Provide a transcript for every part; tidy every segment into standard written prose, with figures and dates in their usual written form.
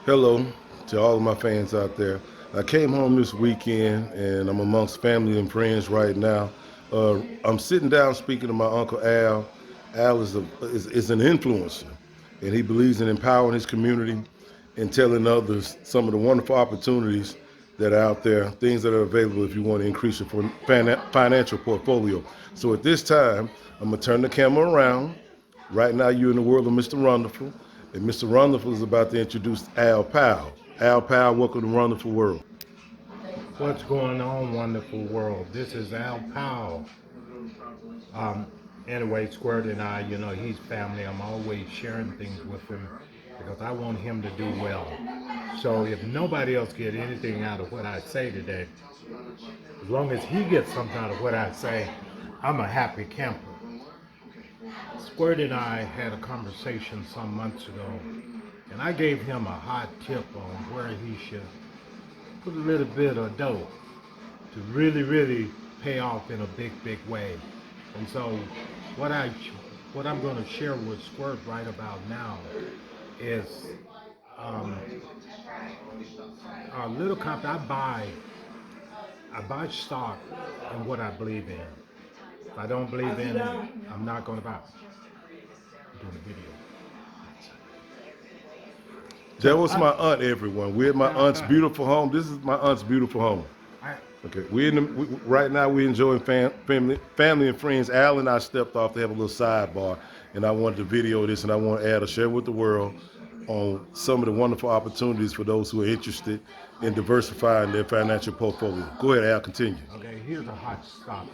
Hello to all of my fans out there. I came home this weekend and I'm amongst family and friends right now. I'm sitting down speaking to my Uncle Al. Al is an influencer and he believes in empowering his community and telling others some of the wonderful opportunities that are out there, things that are available if you want to increase your financial portfolio. So at this time, I'm going to turn the camera around. Right now, you're in the world of Mr. Wonderful, and Mr. Wonderful is about to introduce Al Powell. Al Powell, welcome to Wonderful World. What's going on, wonderful world? This is Al Powell. Um, anyway, Squirt and I, he's family. I'm always sharing things with him because I want him to do well. So if nobody else get anything out of what I say today, as long as he gets something out of what I say, I'm a happy camper. Squirt and I had a conversation some months ago, and I gave him a hot tip on where he should put a little bit of dough to really pay off in a big way. And so what I what I'm going to share with Squirt right about now is um, a little company. I buy stock in what I believe in. If I don't believe in it, I'm not going to buy it. I'm doing a video. That So was my aunt, everyone. We're at my aunt's beautiful home. This is my aunt's beautiful home. I Okay, right now. We're enjoying family and friends. Al and I stepped off to have a little sidebar, and I wanted to video this, and I want to add a share with the world on some of the wonderful opportunities for those who are interested in diversifying their financial portfolio. Go ahead, Al. Continue. Okay, here's a hot stock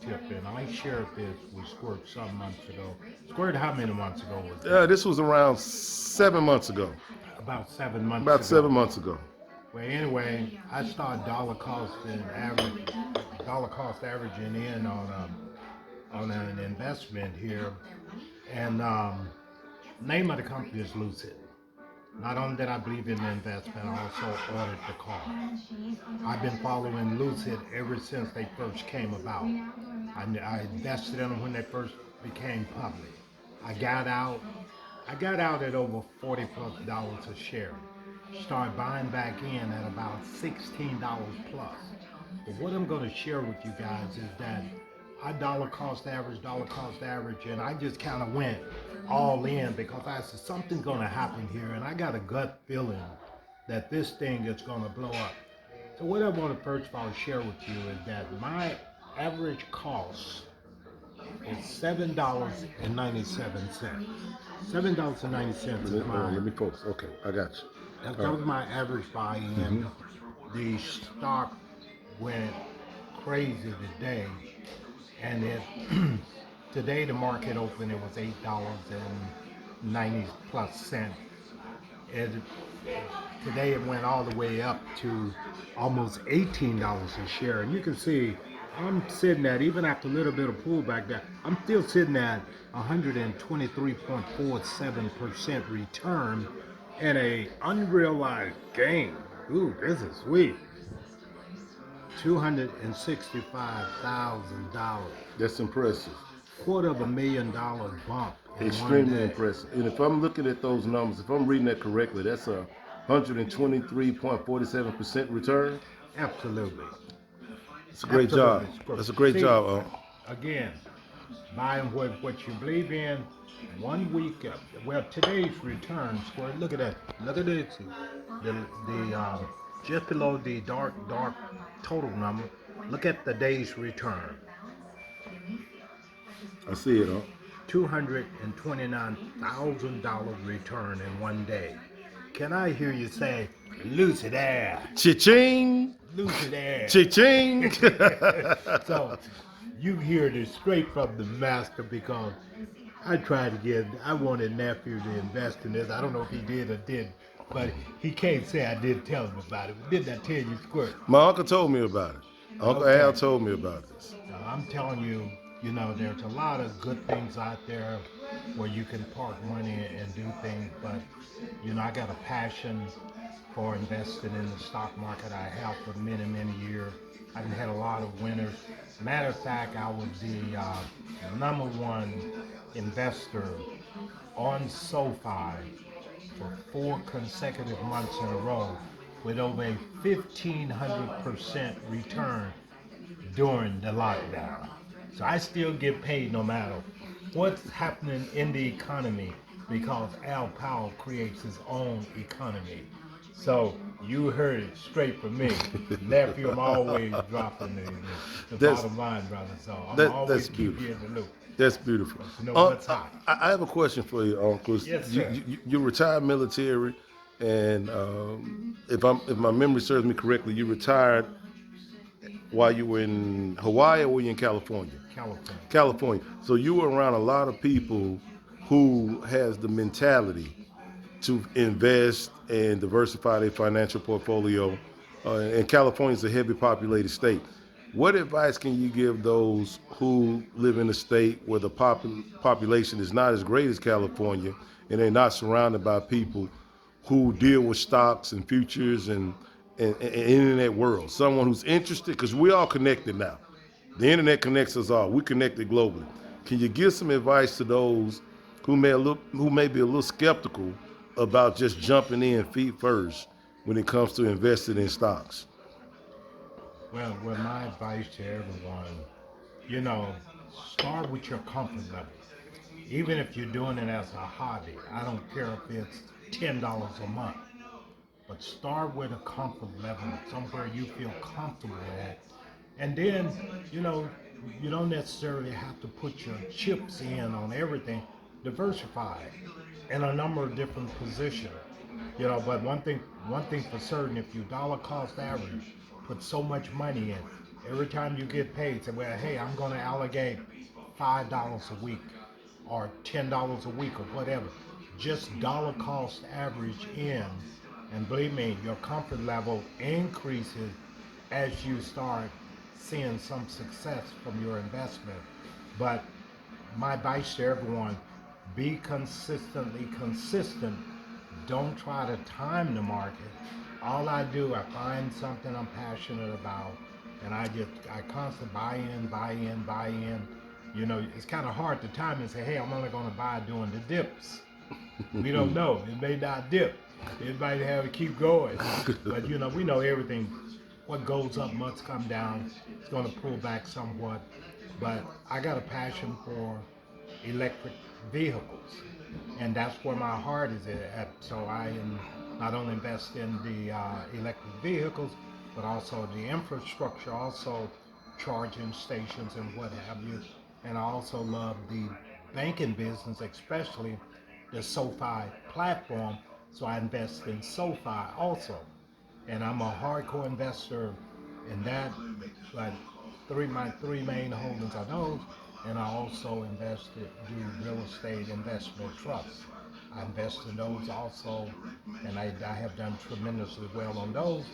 tip, and I shared this with Squirt some months ago. Squirt, how many months ago was this? This was around 7 months ago. About 7 months About ago. 7 months ago. Well, anyway, I started dollar cost averaging in on an investment here, and name of the company is Lucid. Not only did I believe in the investment, I also ordered the car. I've been following Lucid ever since they first came about. I invested in them when they first became public. I got out. I got out at over $40+ a share. Started buying back in at about $16 plus. But what I'm going to share with you guys is that I dollar cost average, and I just kind of went all in because I said something's going to happen here, and I got a gut feeling that this thing is going to blow up. So what I want to first of all share with you is that my average cost is $7.97. $7.90 is Let mine. me focus. Okay, I got you. That All right. was my average buy-in. The stock went crazy today, and it today the market opened. It was $8.90+. It, today it went all the way up to almost $18 a share, and you can see I'm sitting at, even after a little bit of pullback there, I'm still sitting at 123.47% return and a unrealized gain. Ooh, this is sweet. $265,000. That's impressive. $250,000 bump in one Extremely day. impressive. And if I'm looking at those numbers, if I'm reading that correctly, that's a 123.47% return. Absolutely. It's a great job. Absolutely. That's a great See, job. again, buying what you believe in. One week, well, today's return score. Look at that. Look at this. The just below the dark total number. Look at the day's return. I see it, huh? $229,000 return in one day. Can I hear you say, lucid air, Cha-ching! lucid air? Cha-ching! So you hear this straight from the master because I wanted nephew to invest in this. I don't know if he did or didn't, but he can't say I didn't tell him about it. Didn't I tell you, Squirt? My uncle told me about it. Uncle Al Okay. told me about this. I'm telling you, there's a lot of good things out there where you can park money and do things, but I got a passion for investing in the stock market. I have for many years. I've had a lot of winners. Matter of fact, I was the #1 investor on SoFi for 4 consecutive months in a row with over a 1,500% return during the lockdown. So I still get paid no matter what's happening in the economy because Al Powell creates his own economy. So you heard it straight from me. Nephew, I'm always dropping the That's bottom line, brother. So I'm that's always keep you beautiful. in the loop. That's beautiful. But you know what's hot. I have a question for you, Uncle. Yes, sir. You're retired military, and if my memory serves me correctly, you retired while you were in Hawaii or were you in California? California. California. So you were around a lot of people who has the mentality to invest and diversify their financial portfolio. And California is a heavily populated state. What advice can you give those who live in a state where the population is not as great as California and they're not surrounded by people who deal with stocks and futures and internet world? Someone who's interested, because we all connected now. The internet connects us all. We connected globally. Can you give some advice to those who may be a little skeptical about just jumping in feet first when it comes to investing in stocks? Well, my advice to everyone, you know, start with your comfort level. Even if you're doing it as a hobby, I don't care if it's $10 a month, but start with a comfort level, somewhere you feel comfortable at. And then, you know, you don't necessarily have to put your chips in on everything. Diversify in a number of different positions. You know, but one thing for certain, if you dollar cost average, put so much money in. Every time you get paid, say, well, hey, I'm gonna allocate $5 a week or $10 a week or whatever. Just dollar cost average in, and believe me, your comfort level increases as you start seeing some success from your investment. But my advice to everyone, be consistently consistent. Don't try to time the market. All I do, I find something I'm passionate about, and I constantly buy in, buy in, buy in. You know, it's kind of hard to time and say, hey, I'm only going to buy during the dips. We don't know. It may not dip. It might have to keep going. But you know, we know everything. What goes up must come down. It's going to pull back somewhat. But I got a passion for electric vehicles, and that's where my heart is at. So I am not only invest in the electric vehicles, but also the infrastructure, also charging stations and what have you. And I also love the banking business, especially the SoFi platform. So I invest in SoFi also, and I'm a hardcore investor in that. But my three main holdings are those, and I also do real estate investment trusts. I invest in those also, and I have done tremendously well on those.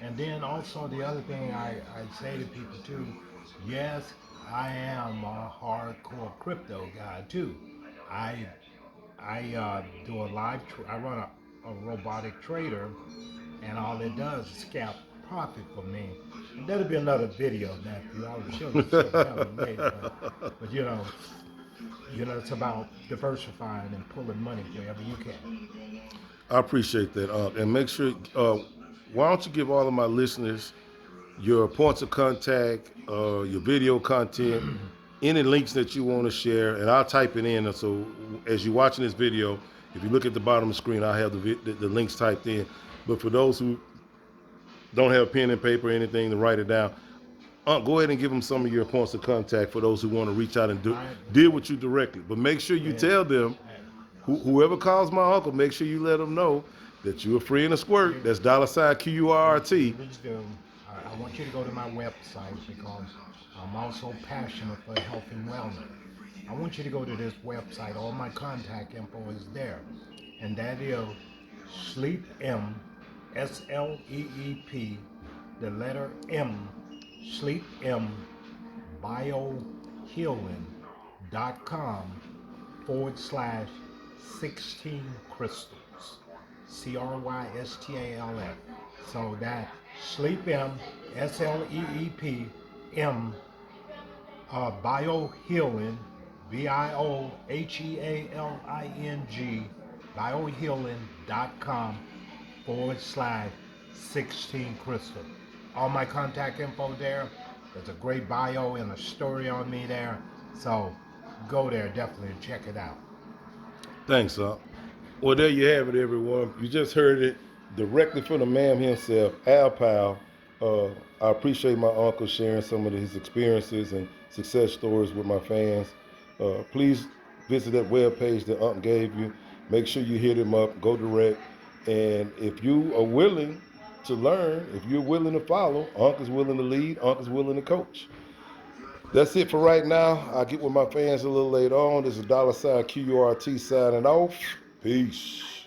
And then also the other thing I say to people too, yes, I am a hardcore crypto guy too. I I do a I run a robotic trader, and all it does is scalp profit for me. And that'll be another video, nephew. I'll show tell you later, but it's about diversifying and pulling money wherever you can. I appreciate that. And make sure, why don't you give all of my listeners your points of contact, your video content, any links that you want to share, and I'll type it in. So as you're watching this video, if you look at the bottom of the screen, I have the links typed in. But for those who don't have pen and paper or anything to write it down, go ahead and give them some of your points of contact for those who want to reach out and I deal with you directly. But make sure you and tell them, whoever calls my uncle, make sure you let them know that you're free in a squirt. That's $ QURT. please do. I want you to go to my website because I'm also passionate for health and wellness. I want you to go to this website. All my contact info is there, and that is Sleep M, SLEEP, the letter M, Sleep M, biohealing.com / 16 crystals. CRYSTALF. So that Sleep M, SLEEP, M, biohealing, BIOHEALING biohealing.com/16 Crystal. All my contact info there. There's a great bio and a story on me there. So go there definitely and check it out. Thanks, Unc. Well, there you have it, everyone. You just heard it directly from the man himself, Al Powell. I appreciate my uncle sharing some of his experiences and success stories with my fans. Please visit that webpage that Unc gave you. Make sure you hit him up, go direct. And if you are willing to learn, if you're willing to follow, Unc is willing to lead, Unc is willing to coach. That's it for right now. I'll get with my fans a little later on. This is $QURT signing off. Peace.